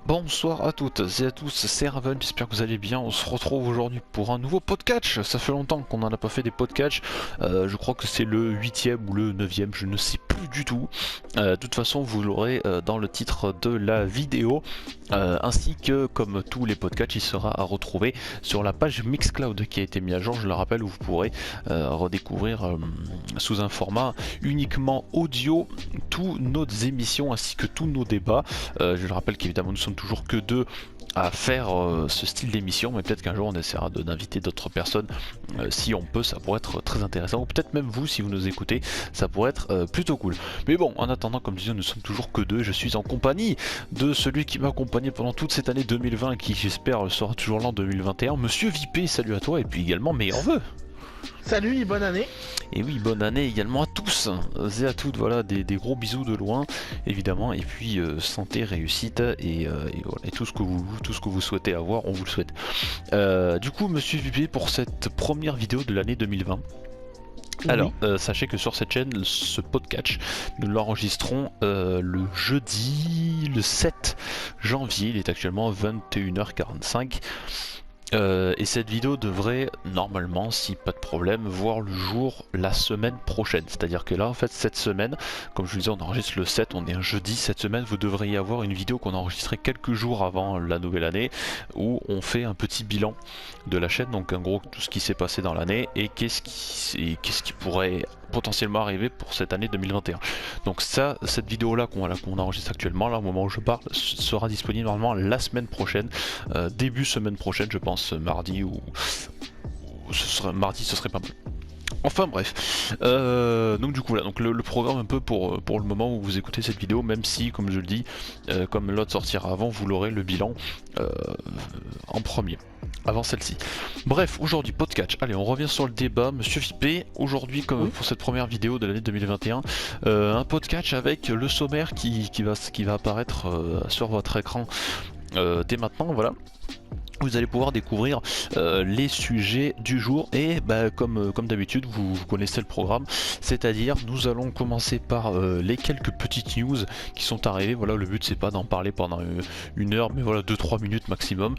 Bonsoir à toutes et à tous, c'est Raven, j'espère que vous allez bien. On se retrouve aujourd'hui pour un nouveau podcast. Ça fait longtemps qu'on n'en a pas fait des podcasts. Je crois que c'est le 8e ou le 9e, je ne sais plus du tout. De toute façon, vous l'aurez dans le titre de la vidéo. Ainsi que, comme tous les podcasts, il sera à retrouver sur la page Mixcloud qui a été mise à jour, je le rappelle, où vous pourrez redécouvrir sous un format uniquement audio toutes nos émissions ainsi que tous nos débats. Je le rappelle qu'évidemment nous sommes toujours que deux à faire ce style d'émission, mais peut-être qu'un jour on essaiera d'inviter d'autres personnes si on peut. Ça pourrait être très intéressant, ou peut-être même vous si vous nous écoutez, ça pourrait être plutôt cool. Mais bon, en attendant, comme je disais, nous sommes toujours que deux. Je suis en compagnie de celui qui m'a accompagné pendant toute cette année 2020 et qui, j'espère, sera toujours là en 2021, Monsieur Vipé. Salut à toi, et puis également meilleurs vœux. Salut et bonne année. Et oui, bonne année également à tous et à toutes. Voilà, des gros bisous de loin, évidemment. Et puis santé, réussite et voilà, et tout ce que vous souhaitez avoir, on vous le souhaite. Du coup, Monsieur Vipé, pour cette première vidéo de l'année 2020. Oui. Alors, sachez que sur cette chaîne, ce podcast, nous l'enregistrons le jeudi, le 7 janvier. Il est actuellement 21h45. Et cette vidéo devrait normalement, si pas de problème, voir le jour la semaine prochaine. C'est-à-dire que là, en fait, cette semaine, comme je vous disais, on enregistre le 7, on est un jeudi. Cette semaine, vous devriez avoir une vidéo qu'on a enregistrée quelques jours avant la nouvelle année, où on fait un petit bilan de la chaîne, donc en gros tout ce qui s'est passé dans l'année et qu'est-ce qui pourrait potentiellement arriver pour cette année 2021. Donc ça, cette vidéo là qu'on enregistre actuellement, là au moment où je parle, sera disponible normalement la semaine prochaine, début semaine prochaine, je pense mardi ou ce serait mardi, ce serait pas mal. Enfin bref, donc du coup là, donc le programme un peu pour le moment où vous écoutez cette vidéo, même si comme je le dis, comme l'autre sortira avant, vous l'aurez le bilan en premier, avant celle-ci. Bref, aujourd'hui podcast, allez on revient sur le débat, Monsieur Vipé, aujourd'hui comme pour cette première vidéo de l'année 2021, un podcast avec le sommaire qui va apparaître sur votre écran dès maintenant, voilà. Vous allez pouvoir découvrir les sujets du jour et comme d'habitude vous connaissez le programme, c'est-à-dire nous allons commencer par les quelques petites news qui sont arrivées. Voilà, le but c'est pas d'en parler pendant une heure, mais voilà 2-3 minutes maximum.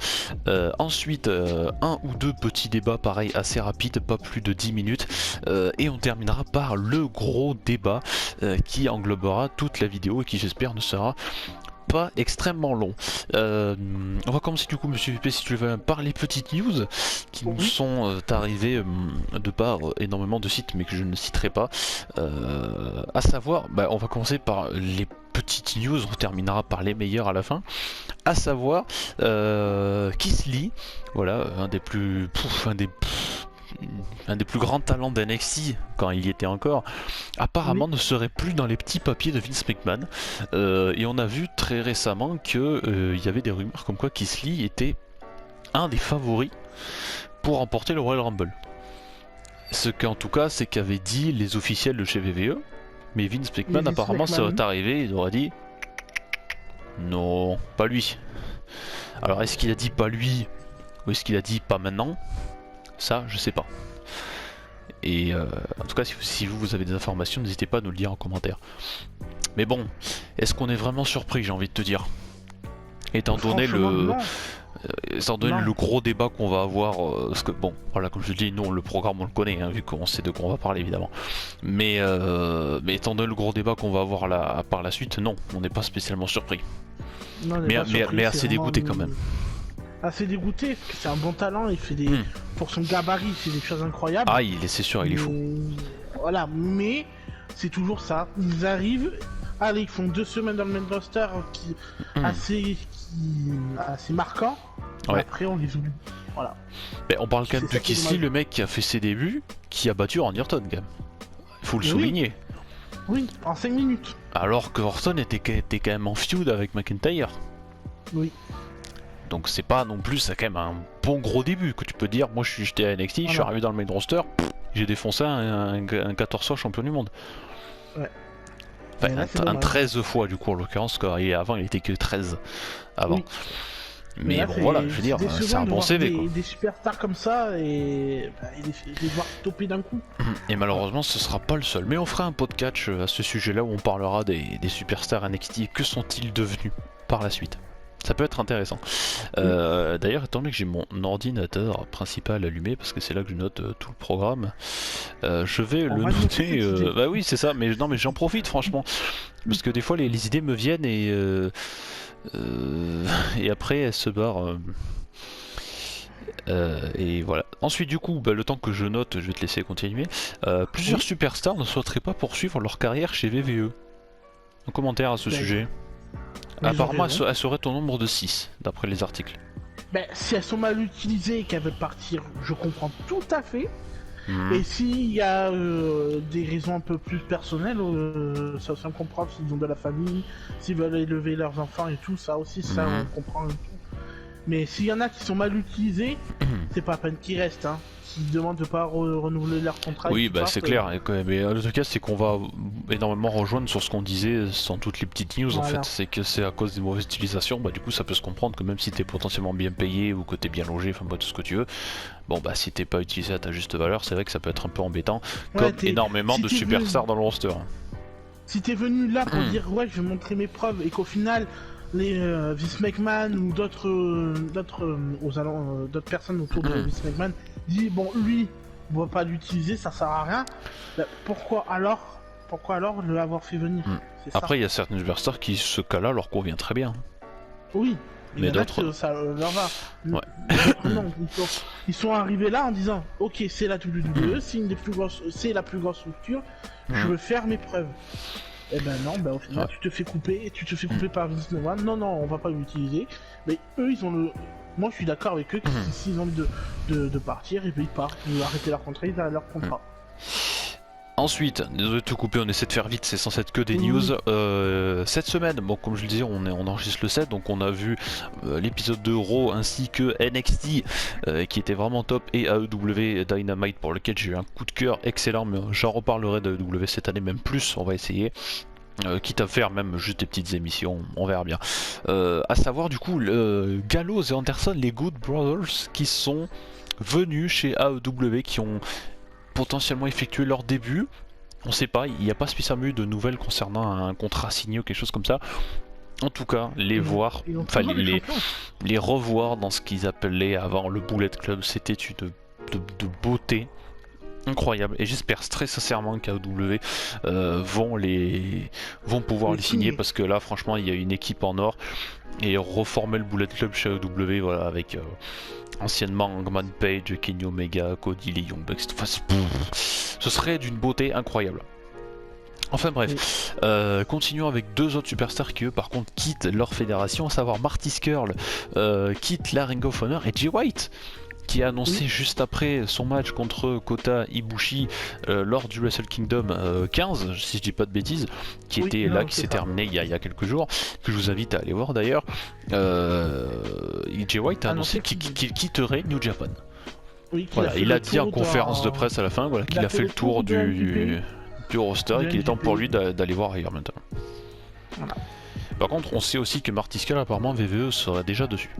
Ensuite un ou deux petits débats pareil assez rapides, pas plus de 10 minutes, et on terminera par le gros débat qui englobera toute la vidéo et qui j'espère ne sera pas extrêmement long. On va commencer du coup, Monsieur VP, si tu veux, par les petites news qui nous sont arrivées de par énormément de sites, mais que je ne citerai pas. À savoir, on va commencer par les petites news, on terminera par les meilleures à la fin. À savoir, Kisly, voilà, un des plus grands talents d'NXT quand il y était encore, apparemment ne serait plus dans les petits papiers de Vince McMahon, et on a vu très récemment que il y avait des rumeurs comme quoi Kisly était un des favoris pour remporter le Royal Rumble. Ce qu'en tout cas c'est qu'avaient dit les officiels de chez WWE, mais Vince McMahon apparemment serait arrivé, il aurait dit non, pas lui. Alors est-ce qu'il a dit pas lui ou est-ce qu'il a dit pas maintenant? Ça, je sais pas. Et en tout cas, si vous avez des informations, n'hésitez pas à nous le dire en commentaire. Mais bon, est-ce qu'on est vraiment surpris, j'ai envie de te dire, étant donné le gros débat qu'on va avoir, parce que bon, voilà, comme je dis, nous le programme on le connaît, hein, vu qu'on sait de quoi on va parler évidemment. Mais étant donné le gros débat qu'on va avoir là, par la suite, non, on n'est pas spécialement surpris. Non, mais assez dégoûté quand même. Assez dégoûté, parce que c'est un bon talent, il fait des... Pour son gabarit, il fait des choses incroyables. Ah, c'est sûr, il est fou. Voilà, mais c'est toujours ça. Ils arrivent, allez, ils font 2 semaines dans le main roster assez marquant. Ouais. Après, on les oublie. Voilà. Mais on parle quand même de Kisly, le mec qui a fait ses débuts, qui a battu Randy Orton quand même. Il faut le souligner. Oui, en 5 minutes. Alors que Orton était quand même en feud avec McIntyre. Oui. Donc c'est pas non plus, c'est quand même un bon gros début que tu peux dire. Moi j'étais à NXT, je suis arrivé dans le main roster, j'ai défoncé un 14 fois champion du monde. Ouais. Enfin, là, un 13 fois du coup en l'occurrence, quand avant il était que 13 avant. Oui. Mais bon voilà, je veux dire, c'est un bon CV quoi. Des superstars comme ça et les voir toper d'un coup. Et malheureusement ce sera pas le seul. Mais on fera un podcast à ce sujet là où on parlera des superstars NXT et que sont-ils devenus par la suite. Ça peut être intéressant. D'ailleurs, étant donné que j'ai mon ordinateur principal allumé, parce que c'est là que je note tout le programme, je vais le noter. Bah oui, c'est ça, mais non, mais j'en profite franchement. Parce que des fois, les idées me viennent et après, elles se barrent. Et voilà. Ensuite, du coup, le temps que je note, je vais te laisser continuer. Plusieurs superstars ne souhaiteraient pas poursuivre leur carrière chez VVE. Un commentaire à ce sujet. Apparemment, elle serait au nombre de 6, d'après les articles. Si elles sont mal utilisées et qu'elles veulent partir, je comprends tout à fait. Et s'il y a des raisons un peu plus personnelles, ça me comprend s'ils ont de la famille, s'ils veulent élever leurs enfants et tout, ça aussi, ça on comprend. Mais s'il y en a qui sont mal utilisés, c'est pas à peine qu'ils restent, hein. S'ils demandent de pas renouveler leur contrat. Oui, c'est clair. Mais en tout cas, c'est qu'on va énormément rejoindre sur ce qu'on disait sans toutes les petites news. Voilà. En fait, c'est que c'est à cause des mauvaises utilisations. Du coup, ça peut se comprendre que même si t'es potentiellement bien payé ou que t'es bien logé, enfin tout ce que tu veux. Bon, si t'es pas utilisé à ta juste valeur, c'est vrai que ça peut être un peu embêtant. Comme énormément de superstars dans le roster. Si t'es venu là pour dire ouais, je vais montrer mes preuves et qu'au final les Vince McMahon ou d'autres personnes autour de Vince McMahon disent bon, lui on va pas l'utiliser, ça sert à rien, pourquoi alors le avoir fait venir? Après il y a certaines superstars qui ce cas-là leur convient très bien. Oui, mais d'autres ça leur va. Non, ils sont arrivés là en disant ok, c'est la WWE, c'est la plus grosse structure, je veux faire mes preuves. Et non, au final tu te fais couper par Vince McMahon. Non, on va pas l'utiliser. Mais eux, ils ont le. Moi, je suis d'accord avec eux. S'ils ont envie de partir, et puis ils partent. Ils arrêter leur contrat, ils arrêtent leur contrat. Ensuite, désolé de te couper, on essaie de faire vite, c'est censé être que des news. Cette semaine, comme je le disais, on enregistre le 7, donc on a vu l'épisode de Raw ainsi que NXT qui était vraiment top, et AEW Dynamite pour lequel j'ai eu un coup de cœur excellent, mais j'en reparlerai d'AEW cette année, même plus, on va essayer. Quitte à faire même juste des petites émissions, on verra bien. À savoir du coup, Gallows et Anderson, les Good Brothers, qui sont venus chez AEW, qui ont potentiellement effectuer leur début. On sait pas, il n'y a pas spécialement eu de nouvelles concernant un contrat signé ou quelque chose comme ça. En tout cas, les voir, enfin les revoir dans ce qu'ils appelaient avant le Bullet Club, c'était de beauté incroyable. Et j'espère très sincèrement qu'AEW vont pouvoir les signer, parce que là, franchement, il y a une équipe en or, et reformer le Bullet Club chez AEW, voilà, avec anciennement Hangman Page, Kenny Omega, Cody, les Young Bucks, ce serait d'une beauté incroyable. Enfin bref, continuons avec deux autres superstars qui eux par contre quittent leur fédération, à savoir Marty Scurll quitte la Ring of Honor, et Jay White qui a annoncé juste après son match contre Kota Ibushi lors du Wrestle Kingdom 15, si je dis pas de bêtises, qui s'est terminé il y a quelques jours, que je vous invite à aller voir d'ailleurs. Jay White a annoncé qu'il quitterait New Japan. Il a dit en conférence de presse à la fin qu'il a fait le tour du roster et qu'il est temps pour lui d'aller voir ailleurs maintenant. Voilà. Par contre, on sait aussi que Marty Scurll, apparemment, VVE serait déjà dessus.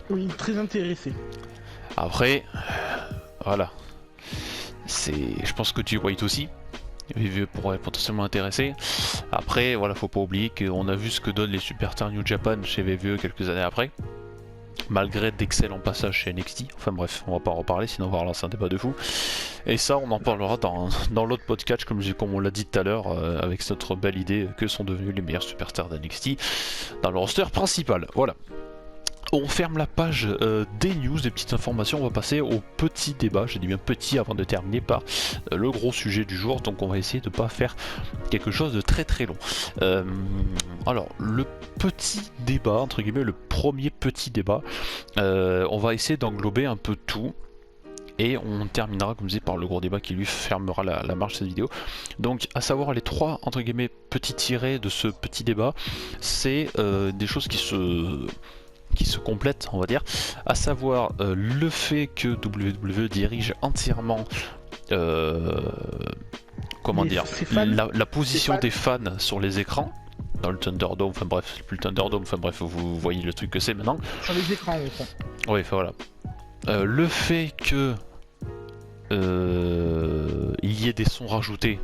Oui, très intéressé. Après, voilà. Je pense que Jay White aussi. VVE pourrait potentiellement intéresser. Après, voilà, faut pas oublier qu'on a vu ce que donnent les superstars New Japan chez VVE quelques années après. Malgré d'excellents passages chez NXT. Enfin bref, on va pas en reparler, sinon on va relancer un débat de fou. Et ça, on en parlera dans l'autre podcast, comme on l'a dit tout à l'heure, avec notre belle idée que sont devenus les meilleurs superstars d'NXT dans le roster principal. Voilà. On ferme la page des news, des petites informations, on va passer au petit débat, j'ai dit bien petit avant de terminer par le gros sujet du jour, donc on va essayer de ne pas faire quelque chose de très très long. Alors, le petit débat, entre guillemets, le premier petit débat, on va essayer d'englober un peu tout. Et on terminera, comme je disais, par le gros débat qui lui fermera la marche de cette vidéo. Donc, à savoir les trois, entre guillemets, petits tirés de ce petit débat, c'est des choses qui se complètent, on va dire, à savoir le fait que WWE dirige entièrement la position des fans sur les écrans dans le Thunderdome, enfin bref, c'est plus le Thunderdome, enfin bref, vous voyez le truc que c'est maintenant. Sur les écrans, au fond. Oui, enfin voilà. Le fait que il y ait des sons rajoutés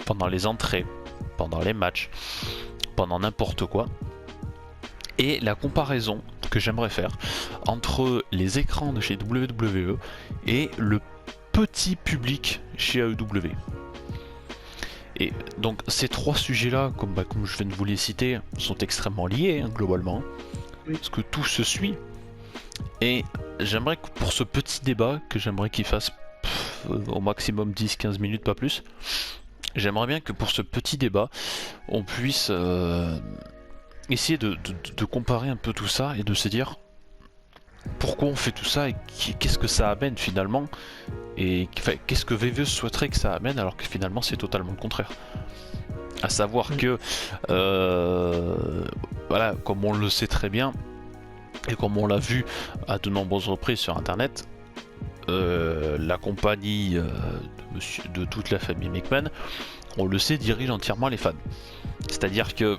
pendant les entrées, pendant les matchs, pendant n'importe quoi. Et la comparaison que j'aimerais faire entre les écrans de chez WWE et le petit public chez AEW. Et donc ces trois sujets-là, comme je viens de vous les citer, sont extrêmement liés globalement, parce que tout se suit. Et j'aimerais que pour ce petit débat, que j'aimerais qu'il fasse au maximum 10-15 minutes, pas plus, j'aimerais bien que pour ce petit débat, on puisse essayer de comparer un peu tout ça et de se dire pourquoi on fait tout ça et qu'est-ce que ça amène finalement, et qu'est-ce que VVE souhaiterait que ça amène alors que finalement c'est totalement le contraire. À savoir que voilà, comme on le sait très bien et comme on l'a vu à de nombreuses reprises sur internet, la compagnie de toute la famille McMahon, on le sait, dirige entièrement les fans. C'est-à-dire que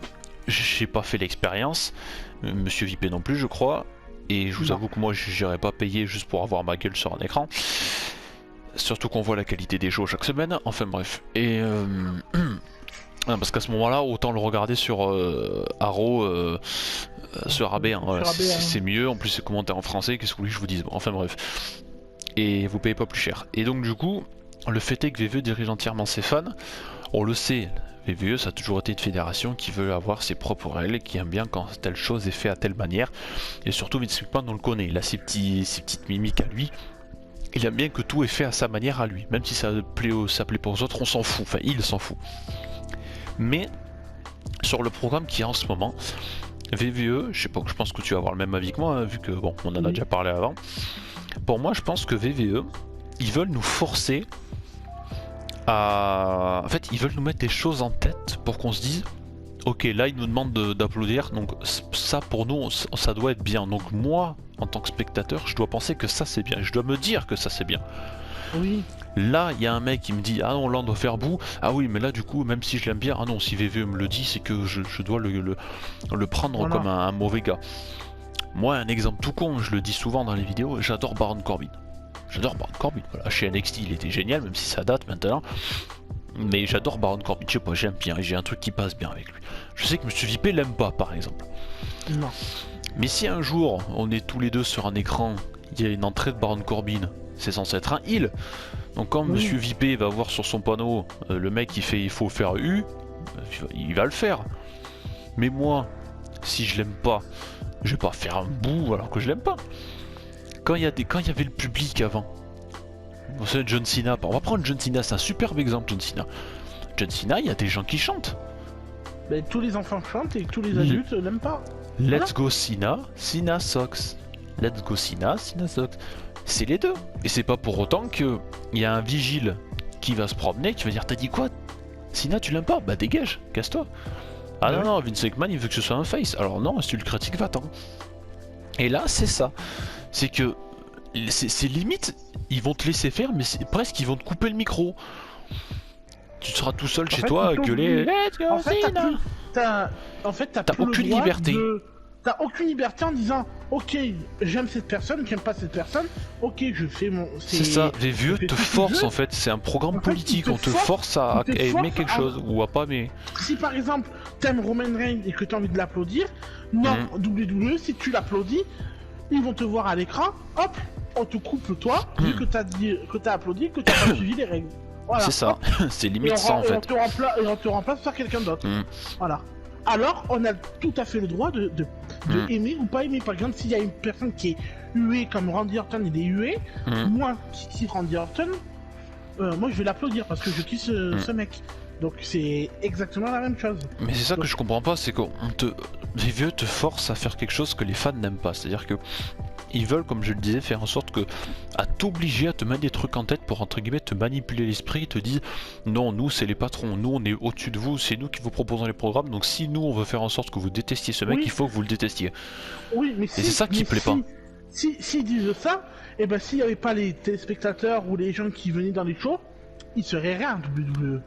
j'ai pas fait l'expérience, Monsieur Vipé non plus je crois, et je vous avoue que moi j'irais pas payer juste pour avoir ma gueule sur un écran, surtout qu'on voit la qualité des shows chaque semaine, enfin bref. Et parce qu'à ce moment-là, autant le regarder sur Arrow, sur AB, hein, c'est mieux, en plus c'est commenté en français, qu'est-ce que vous voulez que je vous dise, bon, enfin bref. Et vous payez pas plus cher. Et donc du coup, le fait est que VVE dirige entièrement ses fans, on le sait, VVE ça a toujours été une fédération qui veut avoir ses propres règles, qui aime bien quand telle chose est faite à telle manière, et surtout Vince McMahon on le connaît, il a ses petites mimiques à lui, il aime bien que tout est fait à sa manière à lui, même si ça plaît pas aux autres, on s'en fout, enfin il s'en fout. Mais sur le programme qu'il y a en ce moment, VVE, je sais pas, je pense que tu vas avoir le même avis que moi, hein, vu que bon, on en a déjà parlé avant. Pour moi, je pense que VVE, ils veulent nous forcer à... En fait, ils veulent nous mettre des choses en tête pour qu'on se dise ok, là, ils nous demandent d'applaudir, donc ça, pour nous, ça doit être bien. Donc moi, en tant que spectateur, je dois penser que ça, c'est bien. Je dois me dire que ça, c'est bien. Oui. Là, il y a un mec qui me dit ah non, là, on doit faire bout. Ah oui, mais là, du coup, même si je l'aime bien, ah non, si VVE me le dit, c'est que je dois le prendre comme un mauvais gars. Moi, un exemple tout con, je le dis souvent dans les vidéos, j'adore Baron Corbin. J'adore Baron Corbin. Voilà, chez NXT, il était génial, même si ça date maintenant. Mais j'adore Baron Corbin, je sais pas, j'aime bien, j'ai un truc qui passe bien avec lui. Je sais que Monsieur Vipé l'aime pas, par exemple. Non. Mais si un jour, on est tous les deux sur un écran, il y a une entrée de Baron Corbin, c'est censé être un heal. Donc quand Monsieur Vipé va voir sur son panneau, le mec il fait il faut faire U, il va le faire. Mais moi, si je l'aime pas, je vais pas faire un bout alors que je l'aime pas. Quand il y avait le public avant, c'est John Cena, on va prendre John Cena, c'est un superbe exemple. John Cena, il y a des gens qui chantent. Ben, tous les enfants chantent et tous les adultes l'aiment pas. Let's go Cena, Cena sucks. Let's go Cena, Cena sucks. C'est les deux. Et c'est pas pour autant que il y a un vigile qui va se promener, qui va dire t'as dit quoi Cena, tu l'aimes pas? Bah dégage, casse-toi. Ah non, non, Vince McMahon il veut que ce soit un face. Alors non, si tu le critiques, va-t'en. Et là, c'est ça. C'est que c'est limite, ils vont te laisser faire, mais c'est presque ils vont te couper le micro. Tu seras tout seul chez toi à gueuler. Let's go, t'as aucune liberté. T'as aucune liberté en disant ok, j'aime cette personne, j'aime pas cette personne, ok, je fais mon. C'est ça, les vieux te forcent en fait, c'est un programme politique, on te force à aimer quelque chose ou à pas aimer. Si par exemple t'aimes Roman Reigns et que t'as envie de l'applaudir, non, WWE, si tu l'applaudis, ils vont te voir à l'écran, hop, on te coupe toi, vu que t'as dit, que t'as applaudi, que t'as pas suivi les règles. Voilà. C'est ça, c'est limite ça en fait. Et on te remplace par quelqu'un d'autre. Voilà. Alors, on a tout à fait le droit de aimer ou pas aimer. Par exemple, s'il y a une personne qui est huée comme Randy Orton, il est hué, moi, qui Randy Orton, moi je vais l'applaudir parce que je kiffe ce mec. Donc c'est exactement la même chose. Mais c'est ça que je comprends pas, c'est qu'on les vieux te forcent à faire quelque chose que les fans n'aiment pas. C'est-à-dire que ils veulent, comme je le disais, faire en sorte que à t'obliger à te mettre des trucs en tête pour entre guillemets te manipuler l'esprit, te disent non, nous c'est les patrons, nous on est au-dessus de vous, c'est nous qui vous proposons les programmes, donc si nous on veut faire en sorte que vous détestiez ce mec, il faut que vous le détestiez. Oui, mais et c'est ça qui plaît pas. S'ils disent ça, et ben s'il n'y avait pas les téléspectateurs ou les gens qui venaient dans les shows, il serait rien WWE.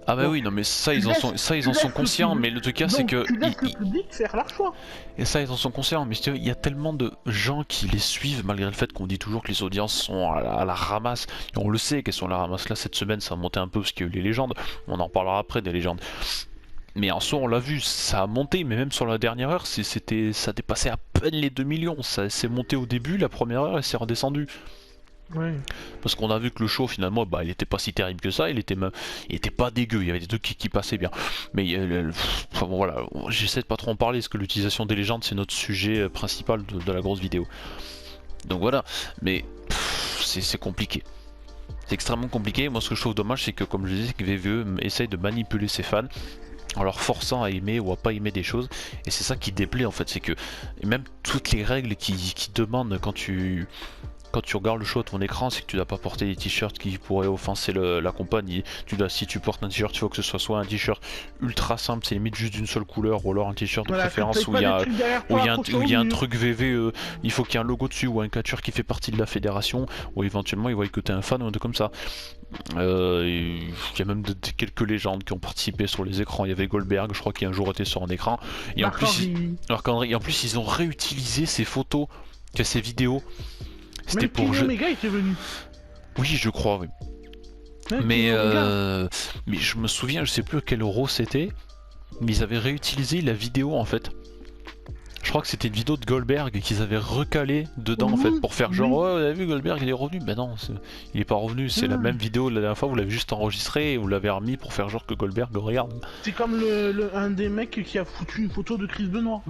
Ah bah donc, oui, non mais ça ils en sont conscients, mais le truc c'est que... Tu laisses le public faire leur choix. Et ça ils en sont conscients, mais il y a tellement de gens qui les suivent malgré le fait qu'on dit toujours que les audiences sont à la ramasse. Et on le sait qu'elles sont à la ramasse. Là cette semaine ça a monté un peu parce qu'il y a eu les légendes, on en reparlera après des légendes. Mais en soi, on l'a vu, ça a monté, mais même sur la dernière heure, ça dépassait à peine les 2 millions. Ça s'est monté au début, la première heure, et c'est redescendu. Ouais. Parce qu'on a vu que le show, finalement, bah, il était pas si terrible que ça, il était pas dégueu, il y avait des trucs qui passaient bien. Mais enfin, bon, voilà, j'essaie de pas trop en parler, parce que l'utilisation des légendes, c'est notre sujet principal de la grosse vidéo. Donc voilà, mais c'est compliqué. C'est extrêmement compliqué. Moi, ce que je trouve dommage, c'est que, comme je disais, que VVE essaye de manipuler ses fans en leur forçant à aimer ou à pas aimer des choses, et c'est ça qui déplaît en fait, c'est que et même toutes les règles qui demandent quand tu regardes le show à ton écran, c'est que tu dois pas porter des t-shirts qui pourraient offenser la compagnie. Si tu portes un t-shirt, il faut que ce soit un t-shirt ultra simple, c'est limite juste d'une seule couleur, ou alors un t-shirt de préférence où il y a un truc VV, il faut qu'il y ait un logo dessus, ou un catcheur qui fait partie de la fédération, ou éventuellement ils voient que t'es un fan ou un truc comme ça. Il y a même quelques légendes qui ont participé sur les écrans. Il y avait Goldberg, je crois qu'il a un jour été sur un écran. Et en plus, ils ont réutilisé ces photos, ces vidéos. C'était pour Omega était venu. Oui, je crois, oui. Ouais, mais je me souviens, je sais plus quel euro c'était, mais ils avaient réutilisé la vidéo en fait. Je crois que c'était une vidéo de Goldberg qu'ils avaient recalé dedans en fait pour faire genre ouais, vous avez vu Goldberg il est revenu. Ben non, il est pas revenu, c'est la même vidéo de la dernière fois, vous l'avez juste enregistré et vous l'avez remis pour faire genre que Goldberg regarde. C'est comme un des mecs qui a foutu une photo de Chris Benoit.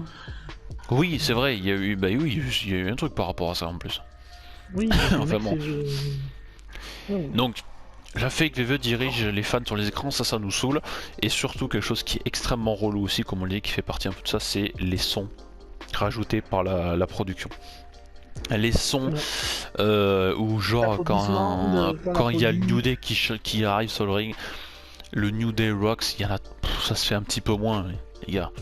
Oui, c'est vrai, il y a eu il y a eu un truc par rapport à ça en plus. Oui, enfin bon. Donc la fake VV dirige les fans sur les écrans, ça nous saoule. Et surtout quelque chose qui est extrêmement relou aussi, comme on le dit, qui fait partie un peu de ça, c'est les sons rajoutés par la production. Les sons où genre quand il y a le New Day qui arrive sur le ring, le New Day Rocks, il y en a, ça se fait un petit peu moins les gars.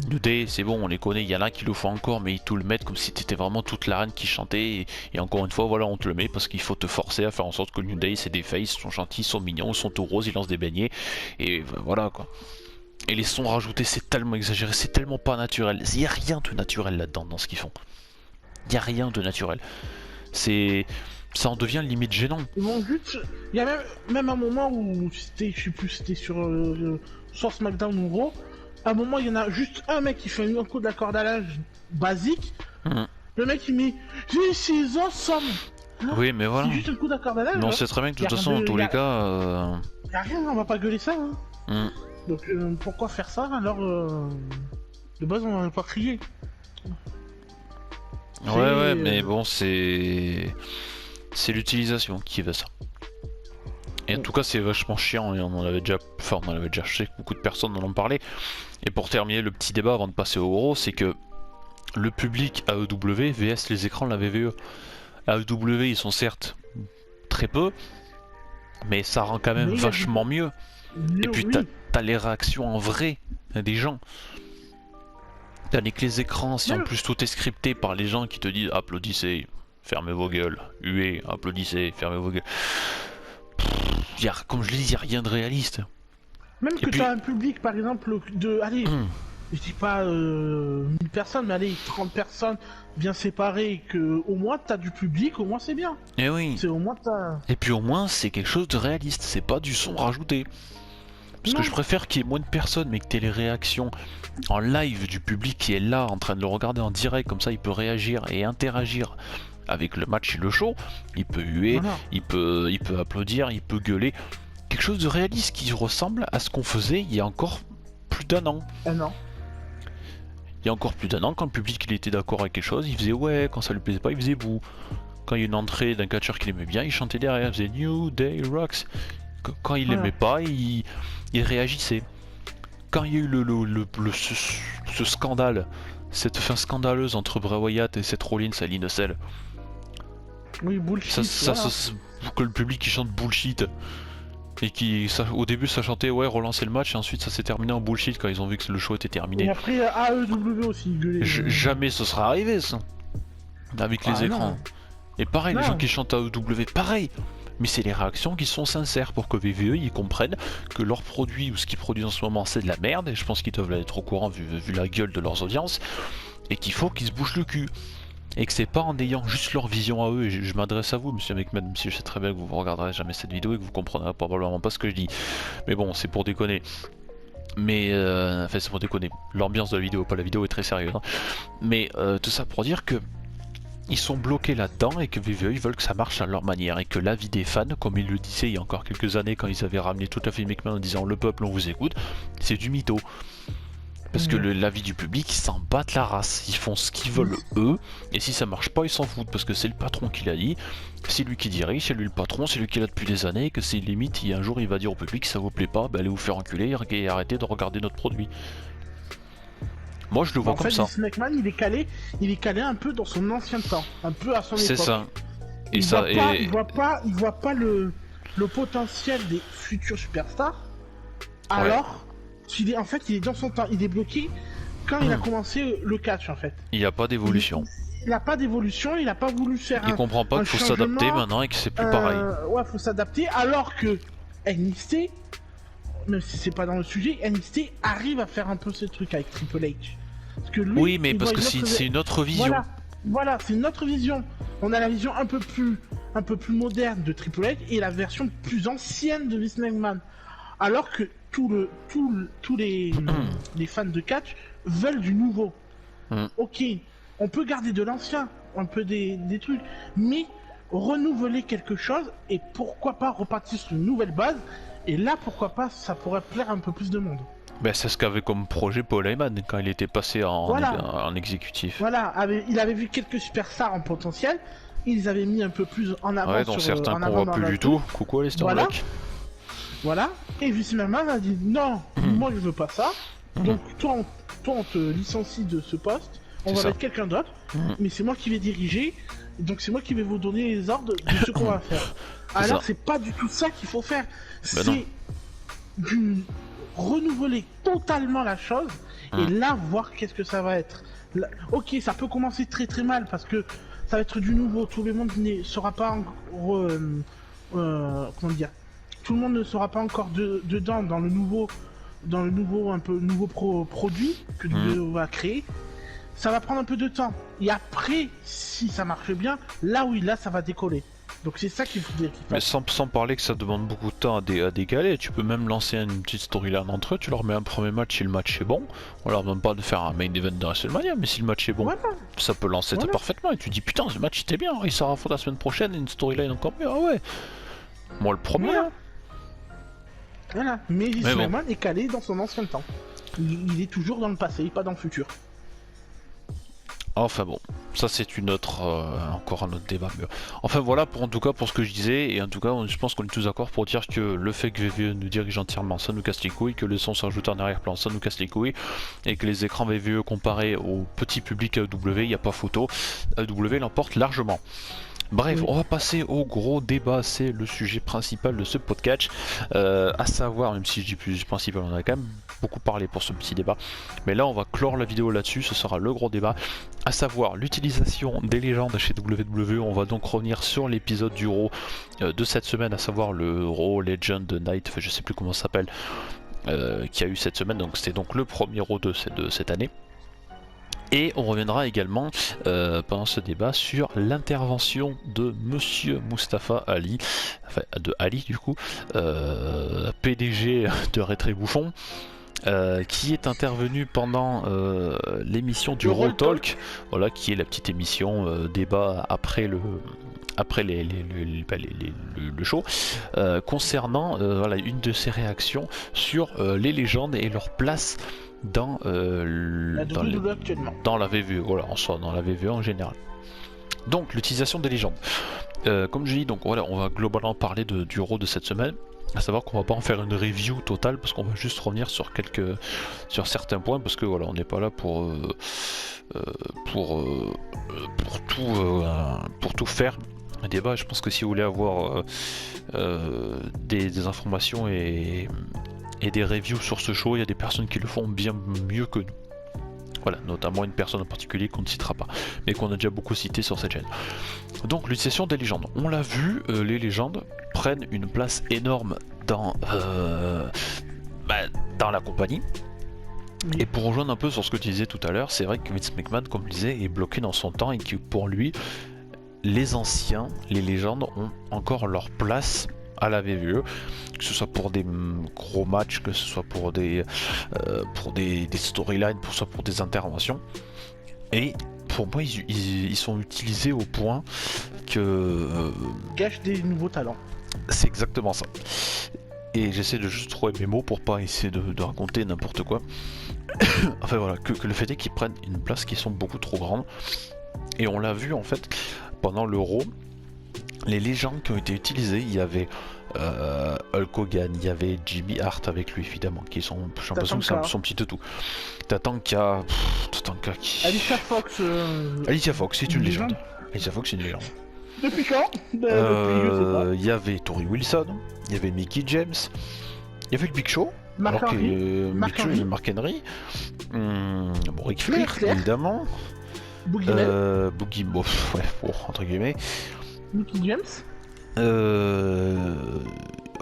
New Day, c'est bon, on les connaît, il y en a qui le font encore, mais ils te le mettent comme si t'étais vraiment toute l'arène qui chantait. Et encore une fois, voilà, on te le met parce qu'il faut te forcer à faire en sorte que le New Day, c'est des faces, ils sont gentils, ils sont mignons, ils sont tout roses, ils lancent des beignets. Et voilà quoi. Et les sons rajoutés, c'est tellement exagéré, c'est tellement pas naturel. Il n'y a rien de naturel là-dedans dans ce qu'ils font. Il n'y a rien de naturel. Ça en devient limite gênant. Bon, juste, il y a même un moment où c'était, je sais plus, c'était sur SmackDown ou Raw. À un moment, il y en a juste un mec qui fait un coup d'accordage basique. Le mec il met This is awesome. Oui, mais voilà. C'est juste un coup d'accordage. Mais on sait très bien que de toute façon, dans tous les cas. Y a rien, on va pas gueuler ça. Donc pourquoi faire ça alors de base, on va pas crier. Ouais, mais bon, c'est l'utilisation qui veut ça. Et en tout cas, c'est vachement chiant, et on en avait déjà, je sais que beaucoup de personnes en ont parlé. Et pour terminer le petit débat avant de passer au gros, c'est que le public AEW vs les écrans de la VVE. AEW, ils sont certes très peu, mais ça rend quand même vachement mieux. Et puis t'as les réactions en vrai des gens. Tandis que les écrans, si en plus tout est scripté par les gens qui te disent applaudissez, fermez vos gueules, huez, applaudissez, fermez vos gueules. Comme je l'ai dit, il n'y a rien de réaliste. Même que tu as un public, par exemple, de. Allez, je dis pas 1000 personnes, mais allez, 30 personnes bien séparées, et que au moins tu as du public, au moins c'est bien. Et oui. C'est au moins Et puis au moins, c'est quelque chose de réaliste, c'est pas du son rajouté. Parce que je préfère qu'il y ait moins de personnes, mais que tu aies les réactions en live du public qui est là, en train de le regarder en direct, comme ça il peut réagir et interagir avec le match et le show. Il peut huer, il peut applaudir, il peut gueuler. Quelque chose de réaliste qui ressemble à ce qu'on faisait il y a encore plus d'un an. Un an. Il y a encore plus d'un an, quand le public il était d'accord avec quelque chose, il faisait ouais, quand ça lui plaisait pas, il faisait bouh. Quand il y a une entrée d'un catcheur qu'il aimait bien, il chantait derrière, il faisait New Day Rocks. Quand il aimait pas, il réagissait. Quand il y a eu ce scandale, cette fin scandaleuse entre Bray Wyatt et Seth Rollins à l'Innocel. Oui, bullshit. Que le public qui chante bullshit. Et au début ça chantait ouais relancer le match et ensuite ça s'est terminé en bullshit quand ils ont vu que le show était terminé. Et après AEW aussi gueulait. Jamais ce sera arrivé ça. Avec les écrans. Non. Et pareil, les gens qui chantent AEW, pareil. Mais c'est les réactions qui sont sincères pour que VVE ils comprennent que leur produit ou ce qu'ils produisent en ce moment c'est de la merde, et je pense qu'ils doivent être au courant vu la gueule de leurs audiences, et qu'il faut qu'ils se bougent le cul. Et que c'est pas en ayant juste leur vision à eux, et je m'adresse à vous, monsieur McMahon, même si je sais très bien que vous ne regarderez jamais cette vidéo et que vous comprendrez probablement pas ce que je dis. Mais bon, c'est pour déconner. Mais enfin c'est pour déconner, l'ambiance de la vidéo, pas la vidéo est très sérieuse, hein. Mais tout ça pour dire que ils sont bloqués là-dedans et que VVE ils veulent que ça marche à leur manière et que l'avis des fans, comme ils le disaient il y a encore quelques années quand ils avaient ramené toute la famille McMahon en disant le peuple on vous écoute, c'est du mytho. Parce que l'avis du public, ils s'en battent la race, ils font ce qu'ils veulent eux, et si ça marche pas, ils s'en foutent, parce que c'est le patron qui l'a dit, c'est lui qui dirige, c'est lui le patron, c'est lui qui l'a depuis des années, que c'est limite, un jour il va dire au public, ça vous plaît pas, bah allez vous faire enculer et arrêtez de regarder notre produit. Moi je le vois comme ça. En fait, Vince McMahon, il est calé un peu dans son ancien temps, un peu à son époque. C'est ça. Et il voit pas le potentiel des futurs superstars, alors... il est dans son temps, il est bloqué quand il a commencé le catch en fait. Il n'y a pas d'évolution. Il n'a pas d'évolution, il n'a pas voulu faire il comprend pas qu'il faut s'adapter maintenant et que c'est plus pareil. Ouais, faut s'adapter alors que NXT, même si c'est pas dans le sujet, NXT arrive à faire un peu ce truc avec Triple H. Parce que lui, oui, mais parce que c'est une autre vision. Voilà, c'est une autre vision. On a la vision un peu plus moderne de Triple H et la version plus ancienne de Vince McMahon. Alors que tous les fans de catch veulent du nouveau. Ok, on peut garder de l'ancien, un peu des trucs, mais renouveler quelque chose et pourquoi pas repartir sur une nouvelle base. Et là, pourquoi pas, ça pourrait plaire un peu plus de monde. Ben, c'est ce qu'avait comme projet Paul Heyman quand il était passé en exécutif. Voilà, il avait vu quelques superstars en potentiel, ils les avaient mis un peu plus en avant. Ouais, dont certains qu'on voit plus du tout. Coucou Alistair Black. Voilà, et Vince McMahon a dit non, moi je veux pas ça, donc toi on te licencie de ce poste, on va mettre quelqu'un d'autre, mais c'est moi qui vais diriger, donc c'est moi qui vais vous donner les ordres de ce qu'on va faire. Alors c'est pas du tout ça qu'il faut faire, c'est renouveler totalement la chose, et là voir qu'est-ce que ça va être. Là, ok, ça peut commencer très très mal, parce que ça va être du nouveau, tout le monde ne sera pas comment dire, tout le monde ne sera pas encore dedans dans le nouveau produit que nous va créer. Ça va prendre un peu de temps. Et après, si ça marche bien, là ça va décoller. Donc c'est ça qu'il faut dire. Mais sans parler que ça demande beaucoup de temps à décaler, tu peux même lancer une petite storyline entre eux, tu leur mets un premier match si le match est bon. On leur demande pas de faire un main event de WrestleMania, mais si le match est bon, ça peut lancer parfaitement. Et tu dis putain, ce match était bien, il sera à fond la semaine prochaine, une storyline encore mieux. Ah ouais, moi le premier. Voilà, mais Vince McMahon est calé dans son ancien temps. Il est toujours dans le passé, pas dans le futur. Enfin bon, ça c'est encore un autre débat. Mais... Enfin voilà, en tout cas pour ce que je disais, et en tout cas je pense qu'on est tous d'accord pour dire que le fait que VVE nous dirige entièrement, ça nous casse les couilles, que le son s'ajoute en arrière-plan, ça nous casse les couilles, et que les écrans VVE comparés au petit public AEW, il n'y a pas photo, AEW l'emporte largement. Bref, on va passer au gros débat, c'est le sujet principal de ce podcast, à savoir, même si je dis plus principal, on a quand même beaucoup parlé pour ce petit débat, mais là on va clore la vidéo là-dessus, ce sera le gros débat, à savoir l'utilisation des légendes chez WWE. On va donc revenir sur l'épisode du Raw de cette semaine, à savoir le Raw Legend Night, enfin, je sais plus comment ça s'appelle, qui a eu cette semaine, donc c'était donc le premier Raw de cette année. Et on reviendra également pendant ce débat sur l'intervention de Monsieur Mustafa Ali, enfin de Ali du coup, PDG de Rétrébouchon, qui est intervenu pendant l'émission du Raw Talk, voilà, qui est la petite émission débat après le show, concernant voilà, une de ses réactions sur les légendes et leur place dans la VVE, voilà, en soi, dans la VVE en général. Donc l'utilisation des légendes. Comme je dis, donc voilà, on va globalement parler du Raw de cette semaine. À savoir qu'on va pas en faire une review totale parce qu'on va juste revenir sur certains points, parce que voilà, on n'est pas là pour tout faire. Un débat, je pense que si vous voulez avoir des informations et des reviews sur ce show, il y a des personnes qui le font bien mieux que nous. Voilà, notamment une personne en particulier qu'on ne citera pas, mais qu'on a déjà beaucoup cité sur cette chaîne. Donc l'utilisation des légendes. On l'a vu, les légendes prennent une place énorme dans la compagnie. Et pour rejoindre un peu sur ce que tu disais tout à l'heure, c'est vrai que Vince McMahon, comme je disais, est bloqué dans son temps et que pour lui, les anciens, les légendes ont encore leur place à la VVE, que ce soit pour des gros matchs, que ce soit pour des storylines, que ce soit pour des interventions. Et pour moi, ils sont utilisés au point que... Gâche des nouveaux talents. C'est exactement ça. Et j'essaie de juste trouver mes mots pour pas essayer de raconter n'importe quoi. Enfin voilà, que le fait est qu'ils prennent une place qui sont beaucoup trop grande. Et on l'a vu en fait pendant l'Euro, les légendes qui ont été utilisées, il y avait Hulk Hogan, il y avait Jimmy Hart avec lui évidemment, qui sont, j'ai l'impression que c'est son petit toutou. Tatanka qui... Alicia Fox. Alicia Fox, c'est une légende. Alicia Fox, c'est une légende. Depuis quand? Il y avait Tori Wilson, il y avait Mickey James, il y avait le Big Show. Mark Henry. Big Show, il y avait Mark Henry. Bon, Ric Flair, évidemment. Boogie, bon, ouais, entre guillemets. Mickey James.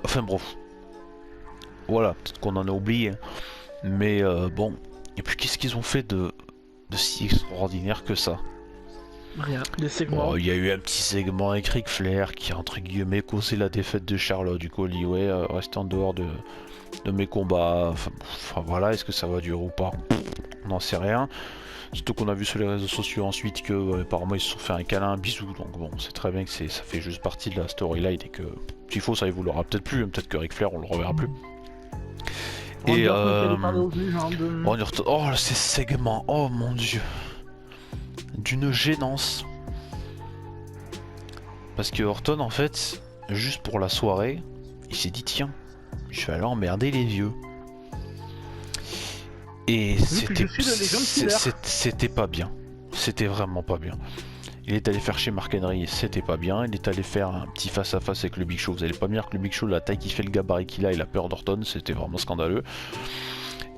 Enfin bon. Voilà, peut-être qu'on en a oublié. Mais bon. Et puis qu'est-ce qu'ils ont fait de si extraordinaire que ça? Rien, des segments. Il y a eu un petit segment avec Ric Flair qui a entre guillemets causé la défaite de Charlotte. Du coup, ouais, reste en dehors de mes combats. Enfin voilà, est-ce que ça va durer ou pas? On n'en sait rien. Surtout qu'on a vu sur les réseaux sociaux ensuite que apparemment ils se sont fait un câlin, un bisou. Donc bon, c'est très bien que ça fait juste partie de la storyline et que s'il faut, ça évoluera peut-être plus. Peut-être que Ric Flair, on le reverra plus. Et oh, ces segments, oh mon dieu, d'une gênance. Parce que Orton, en fait, juste pour la soirée, il s'est dit tiens, je vais aller emmerder les vieux. Et c'était pas bien. C'était vraiment pas bien. Il est allé faire chez Mark Henry, c'était pas bien. Il est allé faire un petit face à face avec le Big Show. Vous allez pas me dire que le Big Show, la taille qu'il fait, le gabarit qu'il a, il a peur d'Orton, c'était vraiment scandaleux.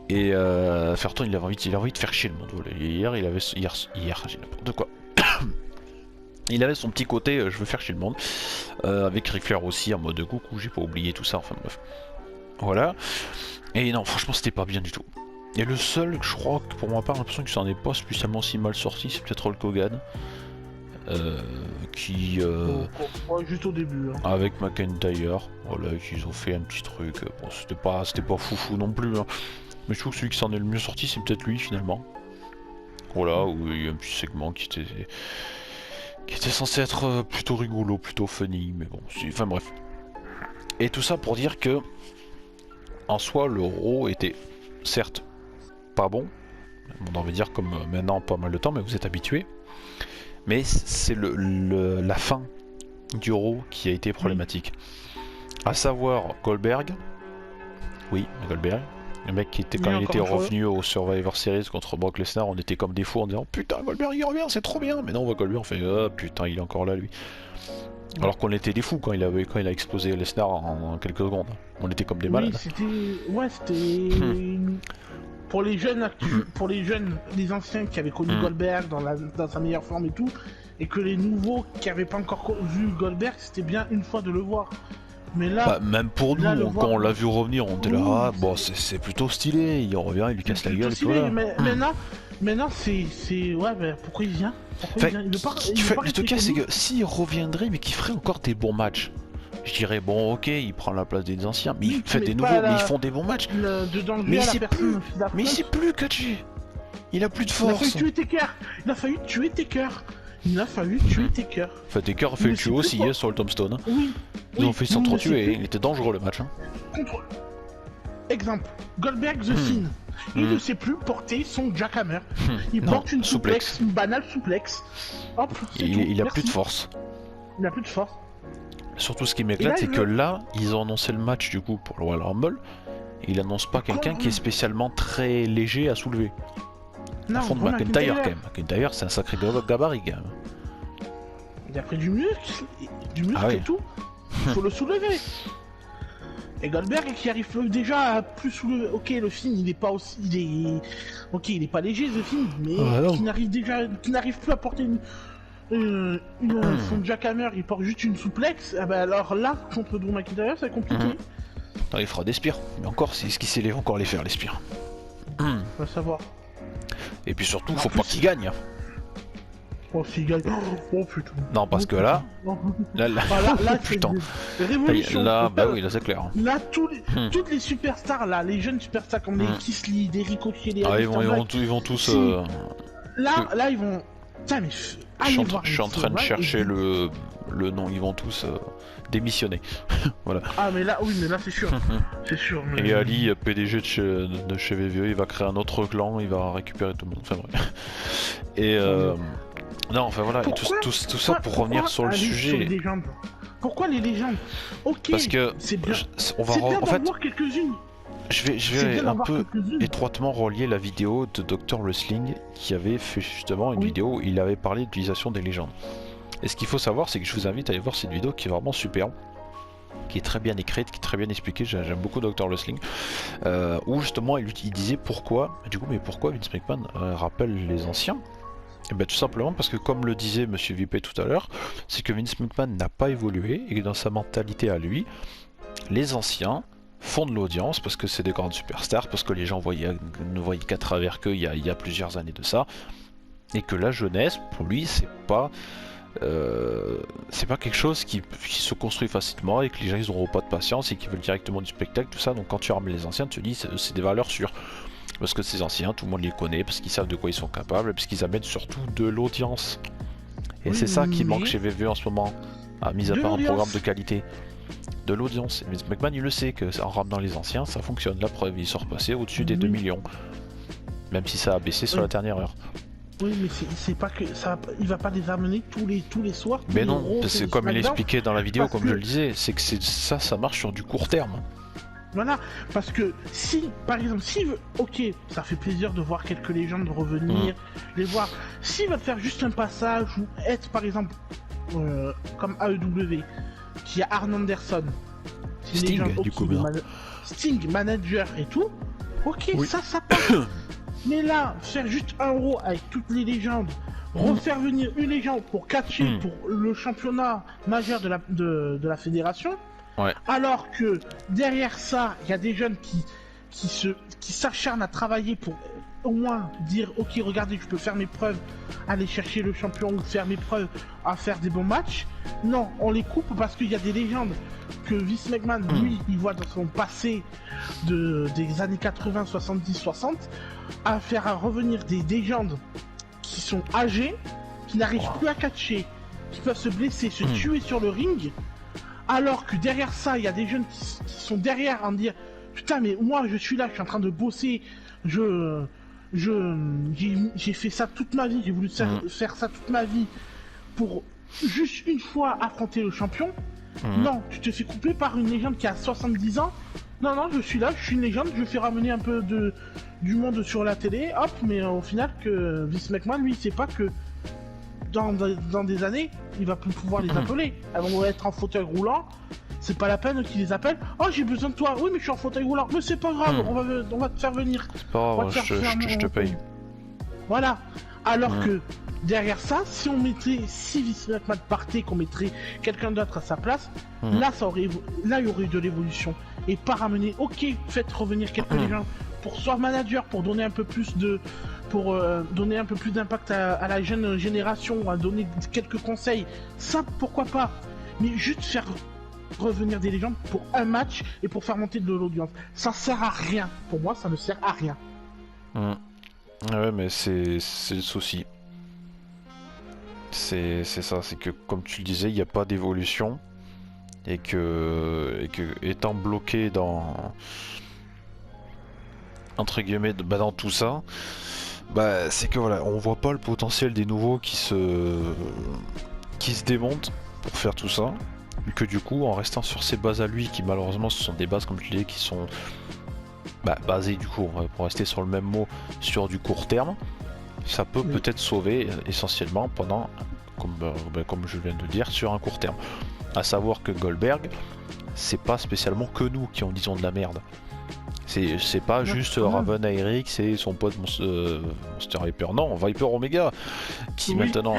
Et Orton, il a envie de faire chier le monde. Voilà. Hier, j'ai n'importe quoi. Il avait son petit côté, je veux faire chier le monde. Avec Ric Flair aussi, en mode coucou, j'ai pas oublié tout ça, enfin bref. Voilà. Et non, franchement, c'était pas bien du tout. Et le seul, je crois que pour ma part, j'ai l'impression que ça n'en est pas spécialement si mal sorti, c'est peut-être Hulk Hogan. Qui juste au début hein. Avec McIntyre, voilà, qu'ils ont fait un petit truc. Bon, c'était pas foufou non plus, hein. Mais je trouve que celui qui s'en est le mieux sorti, c'est peut-être lui finalement. Voilà, où il y a un petit segment qui était censé être plutôt rigolo, plutôt funny, mais bon, enfin bref. Et tout ça pour dire que, en soi, l'Euro était certes pas bon. On va dire comme maintenant pas mal de temps, mais vous êtes habitués. Mais c'est la fin du Euro qui a été problématique. À savoir Goldberg. Oui, Goldberg. Le mec qui était, quand il était revenu au Survivor Series contre Brock Lesnar, on était comme des fous en disant putain Goldberg il revient, c'est trop bien. Mais non, on voit Goldberg, on fait oh, putain il est encore là lui. Alors qu'on était des fous quand il a explosé Lesnar en quelques secondes. On était comme des malades. C'était pour les jeunes, les anciens qui avaient connu Goldberg dans sa meilleure forme et tout, et que les nouveaux qui avaient pas encore vu Goldberg, c'était bien une fois de le voir. Mais là, même pour nous, quand on l'a vu revenir, on était là, ah, bon, c'est plutôt stylé, il revient, il lui casse la gueule. Stylé, mais maintenant, c'est ouais, mais pourquoi il vient? Le truc c'est que s'il reviendrait, mais qu'il ferait encore des bons matchs. Je dirais bon ok, il prend la place des anciens, mais il fait des nouveaux, mais ils font des bons matchs. Mais il sait plus Kachi. Il a plus de force. Il a failli tuer Taker. Enfin, Taker a fait le tuer aussi hier sur le tombstone. Ils ont fait s'entretuer, il était dangereux le match. Exemple, Goldberg The Fiend. Il ne sait plus porter son jackhammer. Il porte une souplex, une banale souplex. Hop, il a plus de force. Surtout ce qui m'éclate, c'est que là, ils ont annoncé le match du coup pour le Royal Rumble. Et ils annoncent pas quelqu'un qui est spécialement très léger à soulever. À fond de McIntyre quand même. McIntyre, c'est un sacré gabarit quand même. Il a pris du muscle et tout. Il faut le soulever. Et Goldberg qui arrive déjà à plus soulever. Ok, le film il est pas aussi. Il est pas léger ce film, mais qui n'arrive plus à porter son jackhammer, il porte juste une souplex. Ah bah alors là, contre Drew McIntyre, c'est compliqué. Il fera des spires, mais encore, c'est ce qu'il sait encore les faire, les spires. Faut savoir. Et puis surtout, faut pas qu'il gagne. Oh, s'il gagne. Oh putain. Non, parce que là, là, putain. Révolution. Là, bah oui, là c'est clair. Là, toutes les superstars, là, les jeunes superstars comme les Kiss Lee, des Ricochet, les ils vont tous. Là, ils vont. Putain, mais. Je suis en train de chercher le nom, ils vont tous démissionner. Voilà. Ah, mais là, oui, mais là, c'est sûr. C'est sûr. Mais... Et Ali, PDG de chez VVE, il va créer un autre clan, il va récupérer tout le monde. Enfin, bref. Et non, enfin voilà, tout ça pour revenir sur le sujet. Pourquoi les légendes? Ok, parce que c'est bien. On va bien en fait, voir quelques-unes. Je vais un peu étroitement relier la vidéo de Dr Wrestling qui avait fait justement une vidéo où il avait parlé de l'utilisation des légendes. Et ce qu'il faut savoir, c'est que je vous invite à aller voir cette vidéo qui est vraiment superbe, qui est très bien écrite, qui est très bien expliquée. J'aime beaucoup Dr Wrestling, où justement il disait pourquoi Vince McMahon rappelle les anciens. Et bien tout simplement parce que, comme le disait Monsieur VP tout à l'heure, c'est que Vince McMahon n'a pas évolué et que dans sa mentalité à lui, les anciens font de l'audience parce que c'est des grandes superstars, parce que les gens ne voyaient qu'à travers qu'eux il y a plusieurs années de ça, et que la jeunesse, pour lui, c'est pas quelque chose qui se construit facilement et que les gens ils auront pas de patience et qui veulent directement du spectacle, tout ça. Donc quand tu ramènes les anciens, tu te dis c'est des valeurs sûres. Parce que ces anciens, tout le monde les connaît, parce qu'ils savent de quoi ils sont capables, parce qu'ils amènent surtout de l'audience. Et oui, c'est ça qui manque chez VV en ce moment, mis à part un programme de qualité. De l'audience. Mais McMahon il le sait que en ramenant les anciens, ça fonctionne. La preuve, il sort passé au-dessus des 2 millions. Même si ça a baissé sur la dernière heure. Oui, mais c'est pas que ça, il va pas les amener tous les soirs. Mais non, c'est comme il expliquait dans la vidéo, comme je le disais, c'est que ça marche sur du court terme. Voilà, parce que si, par exemple, s'il veut, ok, ça fait plaisir de voir quelques légendes revenir, les voir. S'il va faire juste un passage ou être, par exemple, comme AEW, qui a Arn Anderson, Sting, du coup, Sting, manager et tout, ok, oui. ça passe. Mais là, faire juste 1 euro avec toutes les légendes, refaire venir une légende pour catcher pour le championnat majeur de la fédération. Ouais. Alors que derrière ça, il y a des jeunes qui s'acharnent à travailler pour au moins dire ok, regardez, je peux faire mes preuves, aller chercher le champion ou faire mes preuves à faire des bons matchs. Non, on les coupe parce qu'il y a des légendes que Vince McMahon, lui, il voit dans son passé des années 80, 70, 60, à faire revenir des légendes qui sont âgées, qui n'arrivent plus à catcher, qui peuvent se blesser, se tuer sur le ring. Alors que derrière ça, il y a des jeunes qui sont derrière en dire putain, mais moi je suis là, je suis en train de bosser, j'ai fait ça toute ma vie, j'ai voulu faire ça toute ma vie pour juste une fois affronter le champion. Non, tu te fais couper par une légende qui a 70 ans. Non, je suis là, je suis une légende, je fais ramener un peu du monde sur la télé, hop, mais au final que Vince McMahon, lui, il sait pas que dans des années, il va plus pouvoir les appeler. Elles vont être en fauteuil roulant. C'est pas la peine qu'ils les appellent. Oh, j'ai besoin de toi. Oui, mais je suis en fauteuil roulant. Mais c'est pas grave. On va te faire venir. C'est pas grave, je te paye. Voilà. Alors que derrière ça, si Vince McMahon partait, qu'on mettrait quelqu'un d'autre à sa place, là, il y aurait eu de l'évolution. Et pas ramener. Ok, faites revenir quelques gens pour soit manager, pour donner un peu plus donner un peu plus d'impact à la jeune génération, à donner quelques conseils, ça pourquoi pas, mais juste faire revenir des légendes pour un match et pour faire monter de l'audience, ça sert à rien. Pour moi, ça ne sert à rien. Ouais, mais c'est le souci. C'est ça, c'est que comme tu le disais, il n'y a pas d'évolution et que étant bloqué dans entre guillemets dans tout ça, c'est que voilà, on voit pas le potentiel des nouveaux qui se démontent pour faire tout ça, et que du coup, en restant sur ses bases à lui, qui malheureusement ce sont des bases comme tu dis qui sont basées du coup, pour rester sur le même mot, sur du court terme, ça peut peut-être sauver essentiellement pendant, comme je viens de le dire, sur un court terme. À savoir que Goldberg, c'est pas spécialement que nous qui en disons de la merde. C'est pas juste Raven Eric, c'est son pote Monster Viper, non, Viper Omega, qui maintenant,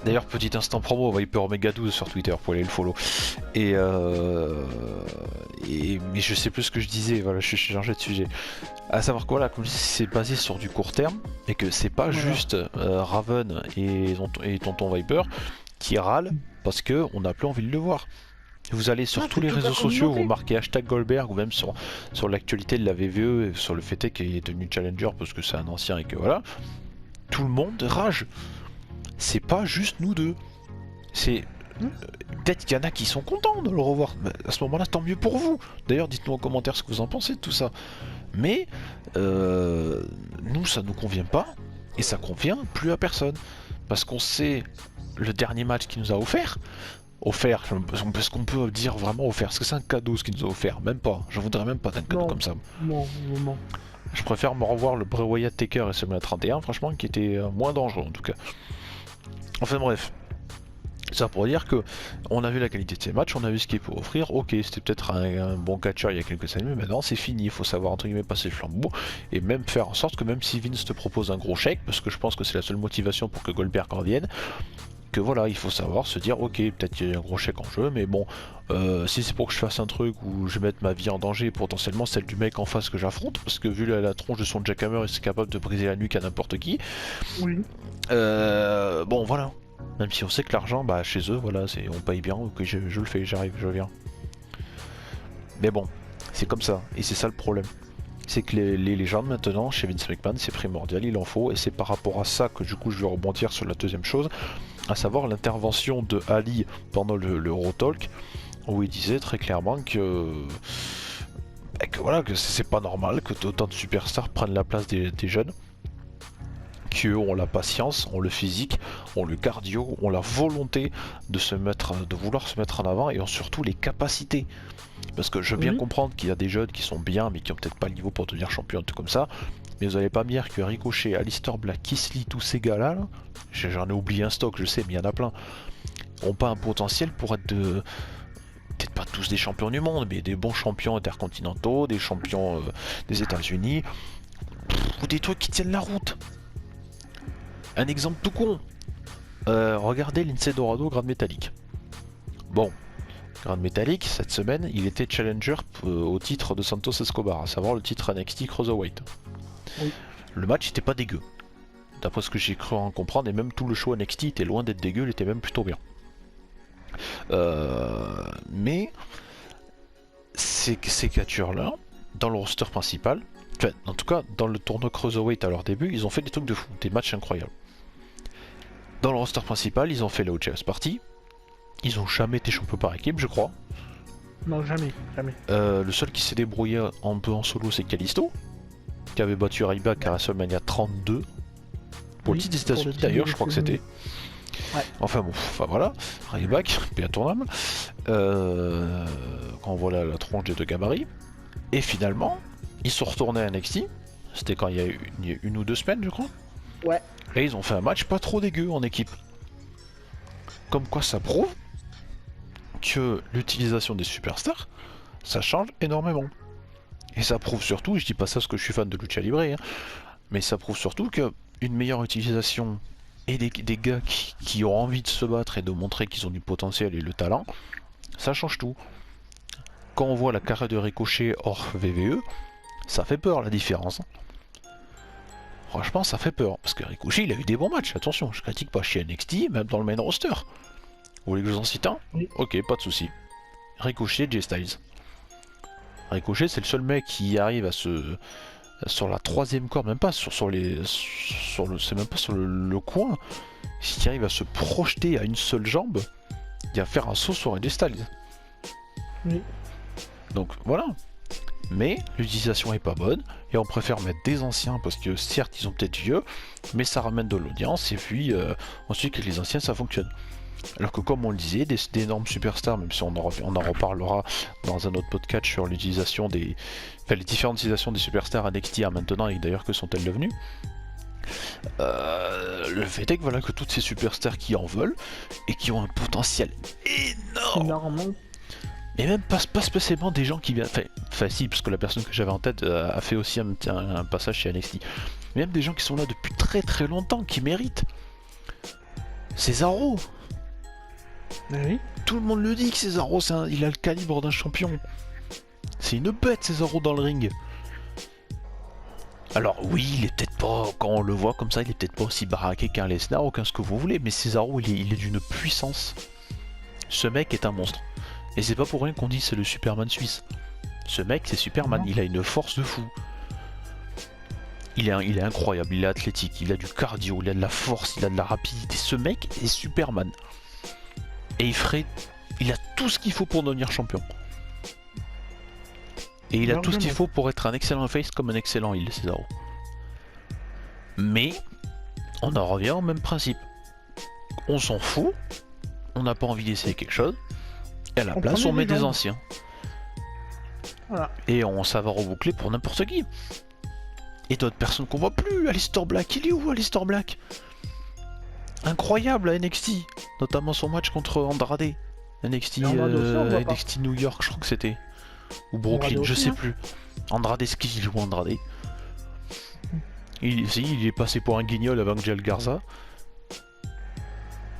D'ailleurs, petit instant promo, Viper Omega 12 sur Twitter pour aller le follow. Mais je sais plus ce que je disais, voilà, je suis changé de sujet. À savoir que voilà, comme je dis, c'est basé sur du court terme et que c'est pas juste Raven et Tonton Viper qui râlent parce que on n'a plus envie de le voir. Vous allez sur tous les réseaux sociaux, vous marquez hashtag Goldberg ou même sur l'actualité de la VVE, sur le fait qu'il est devenu challenger parce que c'est un ancien et que voilà, tout le monde rage. C'est pas juste nous deux. C'est peut-être qu'il y en a qui sont contents de le revoir. Mais à ce moment-là, tant mieux pour vous. D'ailleurs, dites-nous en commentaire ce que vous en pensez de tout ça. Mais nous, ça nous convient pas et ça convient plus à personne parce qu'on sait le dernier match qu'il nous a offert, est-ce qu'on peut dire vraiment offert? Est-ce que c'est un cadeau ce qu'il nous a offert? Même pas. Je voudrais même pas d'un cadeau comme ça. Non. Je préfère me revoir le Bray Wyatt Taker et SummerSlam 31, franchement, qui était moins dangereux en tout cas. Enfin bref. Ça pour dire que on a vu la qualité de ces matchs, on a vu ce qu'il peut offrir. Ok, c'était peut-être un bon catcheur il y a quelques années, mais maintenant c'est fini. Il faut savoir entre guillemets passer le flambeau et même faire en sorte que même si Vince te propose un gros chèque, parce que je pense que c'est la seule motivation pour que Goldberg revienne, que voilà, il faut savoir se dire ok, peut-être qu'il y a un gros chèque en jeu, mais bon, si c'est pour que je fasse un truc où je mette ma vie en danger et potentiellement celle du mec en face que j'affronte, parce que vu la tronche de son jackhammer, il est capable de briser la nuque à n'importe qui. Oui. Bon voilà. Même si on sait que l'argent, bah chez eux, voilà, on paye bien, ok, je le fais, j'arrive, je viens. Mais bon, c'est comme ça, et c'est ça le problème. C'est que les légendes maintenant, chez Vince McMahon, c'est primordial, il en faut, et c'est par rapport à ça que du coup je vais rebondir sur la deuxième chose, à savoir l'intervention de Ali pendant le Raw Talk, où il disait très clairement que voilà, que c'est pas normal que autant de superstars prennent la place des jeunes. Qu'eux ont la patience, ont le physique, ont le cardio, ont la volonté de vouloir se mettre en avant et ont surtout les capacités. Parce que je veux bien comprendre qu'il y a des jeunes qui sont bien mais qui ont peut-être pas le niveau pour devenir champion, tout comme ça. Mais vous allez pas me dire que Ricochet, Aleister Black, Keith Lee, tous ces gars-là, j'en ai oublié un stock, je sais, mais il y en a plein, ont pas un potentiel pour être peut-être pas tous des champions du monde, mais des bons champions intercontinentaux, des champions des États-Unis, ou des trucs qui tiennent la route. Un exemple tout con, regardez Lince Dorado grade métallique. Bon, grade métallique, cette semaine, il était challenger au titre de Santos Escobar, à savoir le titre NXT Cruiserweight. Oui. Le match était pas dégueu, d'après ce que j'ai cru en comprendre, et même tout le show NXT était loin d'être dégueu, il était même plutôt bien. Mais ces catcheurs-là, dans le roster principal, enfin, en tout cas, dans le tournoi Cruiserweight à leur début, ils ont fait des trucs de fou, des matchs incroyables. Dans le roster principal, ils ont fait la OJS Party. Ils ont jamais été champions par équipe, je crois. Non, jamais. Le seul qui s'est débrouillé un peu en solo, c'est Kalisto, qui avait battu Ryback à WrestleMania 32. Pour le titre des États-Unis d'ailleurs, je crois que c'était. Ouais. Enfin bon, voilà, Ryback, puis à ton âme. Quand on voit la tronche des deux gabarits. Et finalement, ils sont retournés à NXT. C'était quand il y a une ou 2 semaines, je crois. Ouais. Et ils ont fait un match pas trop dégueu en équipe. Comme quoi ça prouve que l'utilisation des superstars, ça change énormément. Et ça prouve surtout, je dis pas ça parce que je suis fan de Lucha Libre, hein, mais ça prouve surtout que une meilleure utilisation et des gars qui ont envie de se battre et de montrer qu'ils ont du potentiel et le talent, ça change tout. Quand on voit la carrière de Ricochet hors VVE, ça fait peur la différence. Franchement, ça fait peur, parce que Ricochet, il a eu des bons matchs, attention, je critique pas chez NXT, même dans le main roster. Vous voulez que je vous en cite un? Oui. Ok, pas de souci. Ricochet, Jay Styles. Ricochet, c'est le seul mec qui arrive à sur la troisième corde, même pas c'est même pas sur le coin, qui arrive à se projeter à une seule jambe et à faire un saut sur Jay Styles. Oui. Donc voilà. Mais l'utilisation est pas bonne et on préfère mettre des anciens parce que certes ils ont peut-être vieux, mais ça ramène de l'audience et puis ensuite avec les anciens ça fonctionne. Alors que comme on le disait, d'énormes superstars, même si on en reparlera dans un autre podcast sur l'utilisation les différentes utilisations des superstars NXT à maintenant et d'ailleurs que sont-elles devenues. Le fait est que voilà que toutes ces superstars qui en veulent et qui ont un potentiel énorme. Et même pas spécialement des gens qui viennent. Enfin, si, parce que la personne que j'avais en tête a fait aussi un passage chez NXT. Mais même des gens qui sont là depuis très très longtemps, qui méritent. Cesaro. Oui. Tout le monde le dit que Cesaro, il a le calibre d'un champion. C'est une bête, Cesaro, dans le ring. Alors oui, il est peut-être pas, quand on le voit comme ça, il est peut-être pas aussi baraqué qu'un Lesnar ou qu'un ce que vous voulez, mais Cesaro, il est d'une puissance. Ce mec est un monstre. Et c'est pas pour rien qu'on dit c'est le Superman suisse. Ce mec, c'est Superman, il a une force de fou. Il est incroyable, il est athlétique, il a du cardio, il a de la force, il a de la rapidité. Ce mec est Superman. Et il a tout ce qu'il faut pour devenir champion. Et il a tout ce qu'il faut pour être un excellent face comme un excellent heel, Cesaro. Mais, on en revient au même principe. On s'en fout, on n'a pas envie d'essayer quelque chose, et à la place on met des anciens. Voilà. Et ça va reboucler pour n'importe qui. Et d'autres personnes qu'on voit plus. Aleister Black, il est où Aleister Black? Incroyable à NXT, notamment son match contre Andrade. NXT New York, je crois que c'était. Ou Brooklyn, je sais plus. Andrade, est-ce qu'il joue Andrade? Il est passé pour un guignol avec Angel Garza.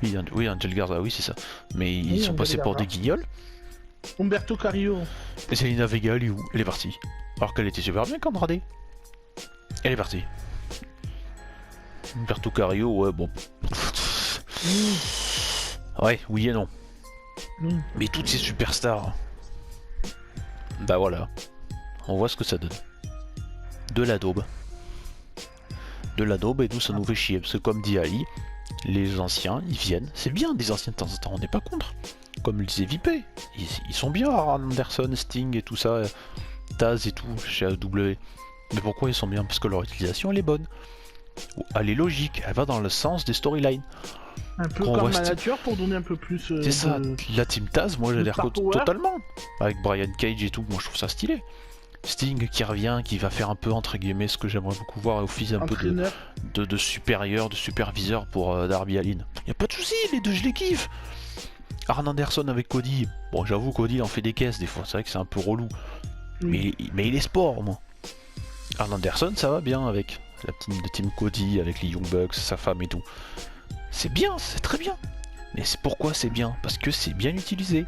Oui, Angel Garza, oui c'est ça. Mais ils sont passés pour des guignols. Humberto Carrillo. Et Zelina Vega, elle est où? Elle est partie. Alors qu'elle était super bien qu'Andrade. Elle est partie. Humberto Carrillo, ouais bon. Ouais, oui et non. Mais toutes ces superstars. Bah voilà. On voit ce que ça donne. De la daube. De la daube, et nous ça nous fait chier. Parce que comme dit Ali, les anciens, ils viennent. C'est bien des anciens de temps en temps, on n'est pas contre. Comme le disait Vipé. Ils sont bien, Anderson, Sting et tout ça. Taz et tout, chez AEW. Mais pourquoi ils sont bien? Parce que leur utilisation elle est bonne. Elle est logique, elle va dans le sens des storylines. Un peu comme Manager pour donner un peu plus. C'est ça, la Team Taz, moi j'ai l'air totalement. Avec Brian Cage et tout, moi je trouve ça stylé. Sting qui revient, qui va faire un peu entre guillemets ce que j'aimerais beaucoup voir, office un peu de supérieur, de superviseur pour Darby Allin. Y a pas de souci, les deux je les kiffe. Arn Anderson avec Cody, bon j'avoue Cody il en fait des caisses des fois, c'est vrai que c'est un peu relou. Mais il est sport moi. Arn Anderson ça va bien avec la team Cody, avec les Young Bucks, sa femme et tout. C'est bien, c'est très bien. Mais c'est pourquoi c'est bien? Parce que c'est bien utilisé.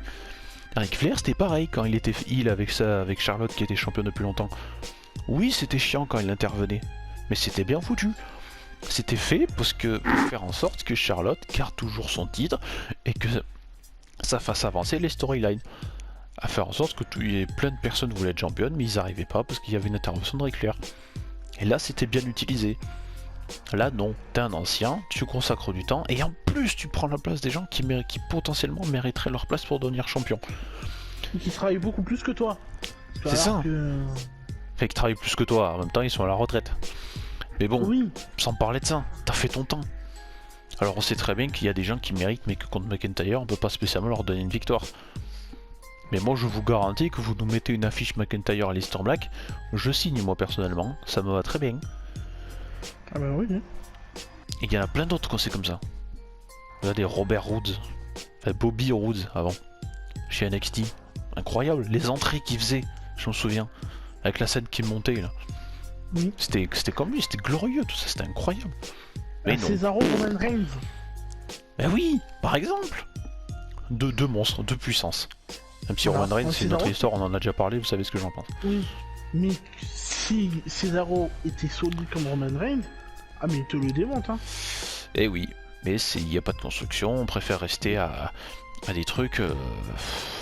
Ric Flair c'était pareil quand il était heel avec Charlotte qui était championne depuis longtemps. Oui c'était chiant quand il intervenait, mais c'était bien foutu. C'était fait pour faire en sorte que Charlotte garde toujours son titre et que ça fasse avancer les storylines. À faire en sorte que plein de personnes voulaient être championnes mais ils n'arrivaient pas parce qu'il y avait une intervention de Ric Flair. Et là c'était bien utilisé. Là non, t'es un ancien, tu consacres du temps et en plus tu prends la place des gens qui potentiellement mériteraient leur place pour devenir champion. Et qui travaillent beaucoup plus que toi. C'est ça. Fait qu'ils travaillent plus que toi, en même temps ils sont à la retraite. Mais bon, sans parler de ça, t'as fait ton temps. Alors on sait très bien qu'il y a des gens qui méritent mais que contre McIntyre on peut pas spécialement leur donner une victoire. Mais moi je vous garantis que vous nous mettez une affiche McIntyre à Aleister Black, je signe moi personnellement, ça me va très bien. Ah bah oui. Et il y en a plein d'autres quand c'est comme ça. Regardez Robert Roods, Bobby Roods avant, chez NXT. Incroyable, les entrées qu'il faisait, je me souviens. Avec la scène qui montait là. Oui. C'était comme lui, c'était glorieux tout ça, c'était incroyable. Mais non. Cesaro Roman Reigns. Ben oui, par exemple. Deux monstres, deux puissances. Même si Roman Reigns c'est notre histoire, on en a déjà parlé, vous savez ce que j'en pense. Oui, mais si Cesaro était solide comme Roman Reigns, ah mais il te le démonte hein. Eh oui, mais il n'y a pas de construction, on préfère rester à des trucs...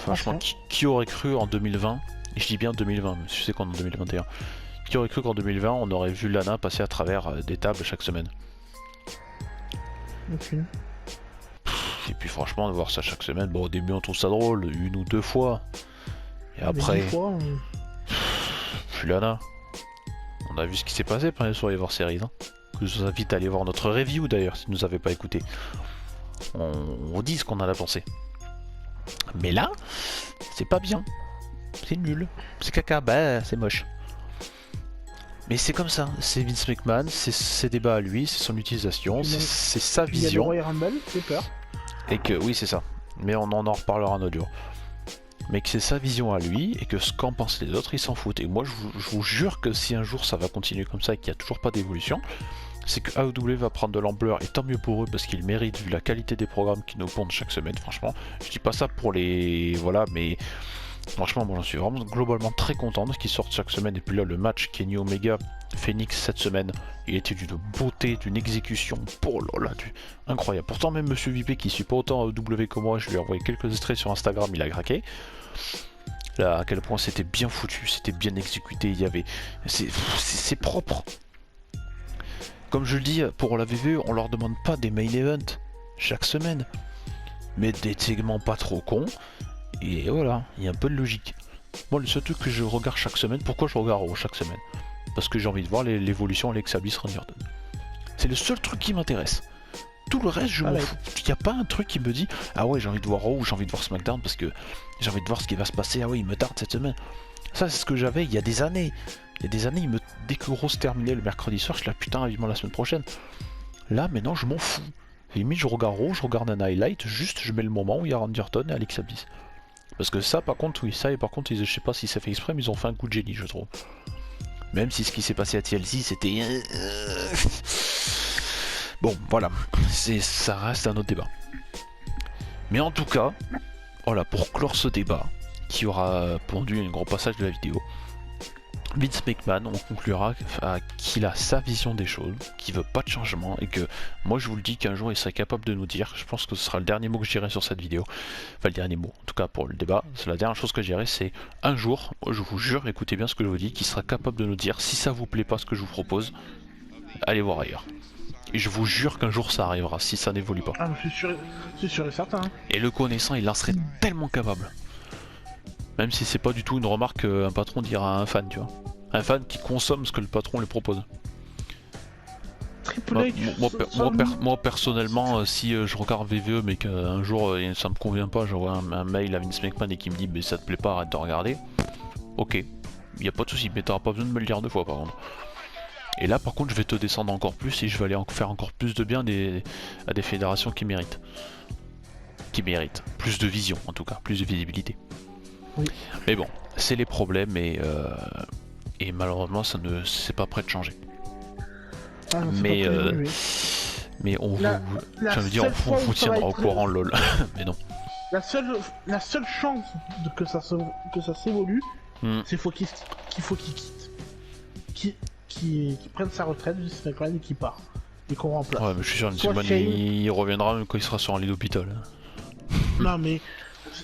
franchement, qui aurait cru en 2020, et je dis bien 2020, mais je sais qu'on est en 2021, qui aurait cru qu'en 2020 on aurait vu Lana passer à travers des tables chaque semaine. Ok. Et puis franchement, de voir ça chaque semaine, bon au début on trouve ça drôle, une ou deux fois, et après... Puis Lana, on a vu ce qui s'est passé pendant les Survivor Series, hein. Je vous invite à aller voir notre review d'ailleurs si vous nous avez pas écouté. On dit ce qu'on en a pensé. Mais là, c'est pas bien. C'est nul. C'est caca, bah c'est moche. Mais c'est comme ça, c'est Vince McMahon, c'est ses débats à lui, c'est son utilisation, c'est sa vision. Royal Rumble, j'ai peur. Et que, oui c'est ça, mais on en reparlera un autre jour. Mais que c'est sa vision à lui, et que ce qu'en pensent les autres, ils s'en foutent. Et moi je vous jure que si un jour ça va continuer comme ça et qu'il n'y a toujours pas d'évolution, c'est que AEW va prendre de l'ampleur, et tant mieux pour eux parce qu'ils méritent vu la qualité des programmes qu'ils nous pondent chaque semaine. Franchement, je dis pas ça pour les voilà, mais franchement, moi j'en suis vraiment globalement très content de ce qu'ils sortent chaque semaine. Et puis là, le match Kenny Omega Phoenix cette semaine, il était d'une beauté, d'une exécution, oh là là, incroyable. Pourtant, même Monsieur VP qui suit pas autant AEW que moi, je lui ai envoyé quelques extraits sur Instagram, il a craqué. Là, à quel point c'était bien foutu, c'était bien exécuté, il y avait. C'est propre. Comme je le dis, pour la VVE, on leur demande pas des main events chaque semaine, mais des segments pas trop cons. Et voilà, il y a un peu de logique. Moi, le seul truc que je regarde chaque semaine, pourquoi je regarde Raw chaque semaine? Parce que j'ai envie de voir l'évolution Alexa Bliss Randy Orton. C'est le seul truc qui m'intéresse. Tout le reste, je m'en fous. Il n'y a pas un truc qui me dit ah ouais, j'ai envie de voir Raw ou j'ai envie de voir SmackDown parce que j'ai envie de voir ce qui va se passer. Ah ouais, il me tarde cette semaine. Ça, c'est ce que j'avais il y a des années. Il y a des années, dès que Raw se terminait le mercredi soir, je suis là putain, vivement la semaine prochaine. Là, maintenant, je m'en fous. Limite, je regarde Raw, je regarde un highlight, juste je mets le moment où il y a Randy Orton et Alexa Bliss. Parce que ça, par contre, oui, ça, et par contre, je sais pas si ça fait exprès, mais ils ont fait un coup de génie, je trouve. Même si ce qui s'est passé à TLC, c'était. Bon, voilà, ça reste un autre débat. Mais en tout cas, voilà, pour clore ce débat, qui aura pondu un gros passage de la vidéo, Vince McMahon, on conclura qu'il a sa vision des choses, qu'il veut pas de changement, et que moi je vous le dis qu'un jour il serait capable de nous dire, je pense que ce sera le dernier mot que je dirai sur cette vidéo, enfin le dernier mot, en tout cas pour le débat, c'est la dernière chose que je dirai, c'est un jour, je vous jure, écoutez bien ce que je vous dis, qu'il sera capable de nous dire, si ça vous plaît pas ce que je vous propose, allez voir ailleurs. Et je vous jure qu'un jour ça arrivera, si ça n'évolue pas. Ah, c'est sûr et certain. Et le connaissant, il en serait tellement capable. Même si c'est pas du tout une remarque qu'un patron dira à un fan, tu vois. Un fan qui consomme ce que le patron lui propose. Triple H. Moi personnellement, si je regarde VVE mais qu'un jour ça me convient pas, j'envoie un mail à Vince McMahon et qui me dit mais ça te plaît pas, arrête de regarder. Ok, y a pas de souci, mais t'auras pas besoin de me le dire 2 fois par contre. Et là par contre je vais te descendre encore plus et je vais aller faire encore plus de bien à des fédérations qui méritent. Qui méritent. Plus de vision en tout cas, plus de visibilité. Oui. Mais bon, c'est les problèmes et malheureusement ça ne c'est pas prêt de changer. Ah, mais on vous tiendra au courant lol. Mais non. La seule chance que ça s'évolue, c'est qu'il faut qu'il quitte. Qu'il prenne sa retraite du SmackDown et qu'il part. Et qu'on remplace. Ouais, mais je suis sûr que il reviendra même quand il sera sur un lit d'hôpital. Non mais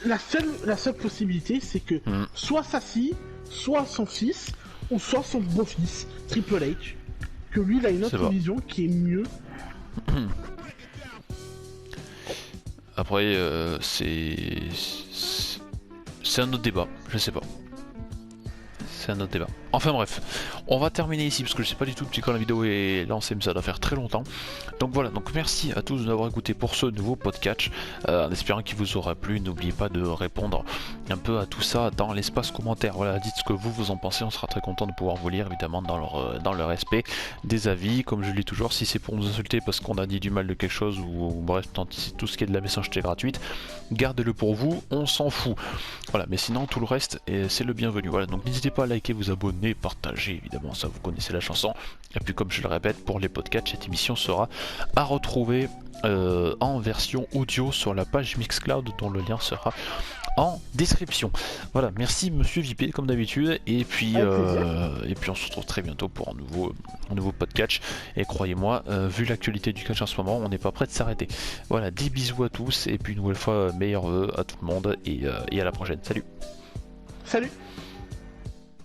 la seule possibilité c'est que soit sa fille, soit son fils, ou soit son beau-fils, Triple H, que lui il a une autre vision qui est mieux. Après c'est un autre débat, je sais pas. C'est un autre débat. Enfin bref, on va terminer ici parce que je sais pas du tout depuis quand la vidéo est lancée, mais ça doit faire très longtemps. Donc voilà, donc merci à tous d'avoir écouté pour ce nouveau podcast. En espérant qu'il vous aura plu, n'oubliez pas de répondre un peu à tout ça dans l'espace commentaire. Voilà, dites ce que vous en pensez, on sera très content de pouvoir vous lire évidemment dans le respect des avis. Comme je le dis toujours, si c'est pour nous insulter parce qu'on a dit du mal de quelque chose ou bref, tout ce qui est de la messagerie gratuite, gardez-le pour vous, on s'en fout. Voilà, mais sinon tout le reste c'est le bienvenu. Voilà, donc n'hésitez pas à liker, vous abonner, partager évidemment, ça vous connaissez la chanson. Et puis comme je le répète, pour les podcasts, cette émission sera à retrouver en version audio sur la page Mixcloud dont le lien sera en description. Voilà, merci Monsieur VP comme d'habitude et puis on se retrouve très bientôt pour un nouveau podcast. Et croyez-moi, vu l'actualité du catch en ce moment, on n'est pas prêt de s'arrêter. Voilà, des bisous à tous et puis une nouvelle fois meilleurs vœux à tout le monde et à la prochaine. Salut. Salut.